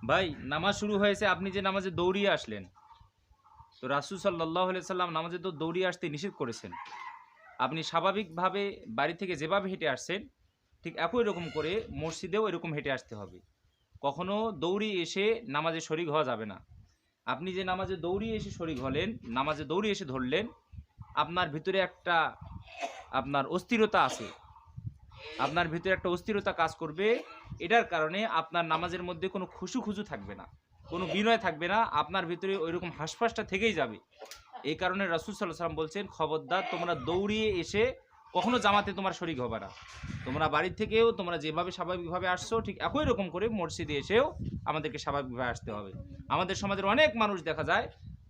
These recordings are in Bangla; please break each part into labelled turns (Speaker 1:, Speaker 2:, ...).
Speaker 1: ভাই, নামাজ শুরু হয়েছে, আপনি যে নামাজে দৌড়িয়ে আসলেন, তো রাসূল সাল্লাল্লাহু আলাইহি সাল্লাম নামাজে তো দৌড়িয়ে আসতে নিষেধ করেছেন। আপনি স্বাভাবিকভাবে বাড়ি থেকে যেভাবে হেঁটে আসছেন, ঠিক একই রকম করে মসজিদেও এরকম হেঁটে আসতে হবে। কখনো দৌড়িয়ে এসে নামাজে শরিক হওয়া যাবে না। আপনি যে নামাজে দৌড়িয়ে এসে শরিক হলেন, নামাজে দৌড়িয়ে এসে ধরলেন, আপনার ভিতরে একটা আপনার অস্থিরতা আছে। আপনার ভিতরে একটা অস্থিরতা কাজ করবে। এটার কারণে আপনার নামাজের মধ্যে কোনো খুশু থাকবে না, কোনো বিনয় থাকবে না। আপনার ভিতরে ওইরকম হাসফাসটা থেকেই যাবে। এই কারণে রাসূল সাল্লাল্লাহু আলাইহি ওয়াসাল্লাম বলছেন, খবরদার তোমরা দৌড়িয়ে এসে কখনো জামাতে তোমার শরিক হবে না। তোমরা বাড়ি থেকেও তোমরা যেভাবে স্বাভাবিকভাবে আসছো, ঠিক একই রকম করে মসজিদে এসেও আমাদেরকে স্বাভাবিকভাবে আসতে হবে। আমাদের সমাজের অনেক মানুষ দেখা যায়,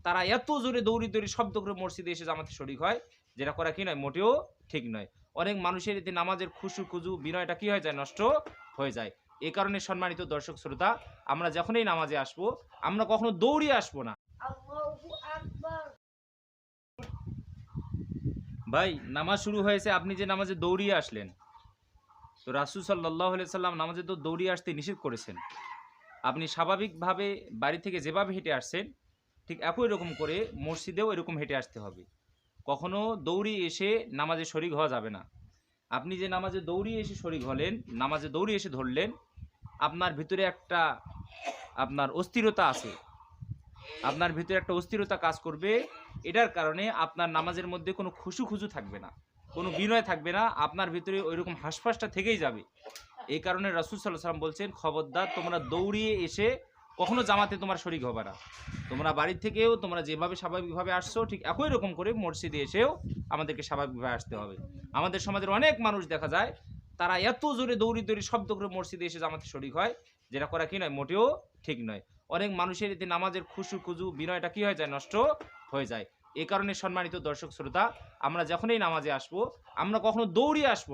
Speaker 1: তারা এত জোরে দৌড়ি শব্দ করে মসজিদে এসে জামাতে শরিক হয়, যেটা করা কি নয়, মোটেও ঠিক নয়। অনেক মানুষের এতে নামাজের খুজু বিনয়টা কি হয়ে যায়, নষ্ট হয়ে যায়। এই কারণে সম্মানিত দর্শক শ্রোতা, আমরা যখনই নামাজে আসবো, আমরা কখনো দৌড়িয়ে আসবো না। ভাই, নামাজ শুরু হয়েছে, আপনি যে নামাজে দৌড়িয়ে আসলেন, তো রাসূল সাল্লাল্লাহু আলাইহি সাল্লাম নামাজে তো দৌড়িয়ে আসতে নিষেধ করেছেন। আপনি স্বাভাবিকভাবে বাড়ি থেকে যেভাবে হেঁটে আসছেন, ঠিক একই রকম করে মসজিদেও এরকম হেঁটে আসতে হবে। কখনো দৌড়িয়ে এসে নামাজে শরিক হওয়া যাবে না। আপনি যে নামাজে দৌড়িয়ে এসে শরিক হলেন, নামাজে দৌড়িয়ে এসে ধরলেন, আপনার ভিতরে একটা আপনার অস্থিরতা আছে। আপনার ভিতরে একটা অস্থিরতা কাজ করবে। এটার কারণে আপনার নামাজের মধ্যে কোনো খুশু থাকবে না, কোনো বিনয় থাকবে না। আপনার ভিতরে ওইরকম হাসফাসটা থেকেই যাবে। এই কারণে রাসূল সাল্লাল্লাহু আলাইহি ওয়াসাল্লাম বলছেন, খবরদার তোমরা দৌড়িয়ে এসে কখনো জামাতে তোমার শরিক হবে না। তোমরা বাড়ি থেকেও তোমরা যেভাবে স্বাভাবিকভাবে আসছো, ঠিক একই রকম করে মসজিদে এসেও আমাদেরকে স্বাভাবিকভাবে আসতে হবে। আমাদের সমাজের অনেক মানুষ দেখা যায়, তারা এত জোরে দৌড়ি শব্দ করে মসজিদে এসে জামাতে শরিক হয়, যেটা করা কি নয়, মোটেও ঠিক নয়। অনেক মানুষের এতে নামাজের খুজু বিনয়টা কি হয়ে যায়, নষ্ট হয়ে যায়। এই কারণে সম্মানিত দর্শক শ্রোতা, আমরা যখনই নামাজে আসবো, আমরা কখনো দৌড়িয়ে আসবো না।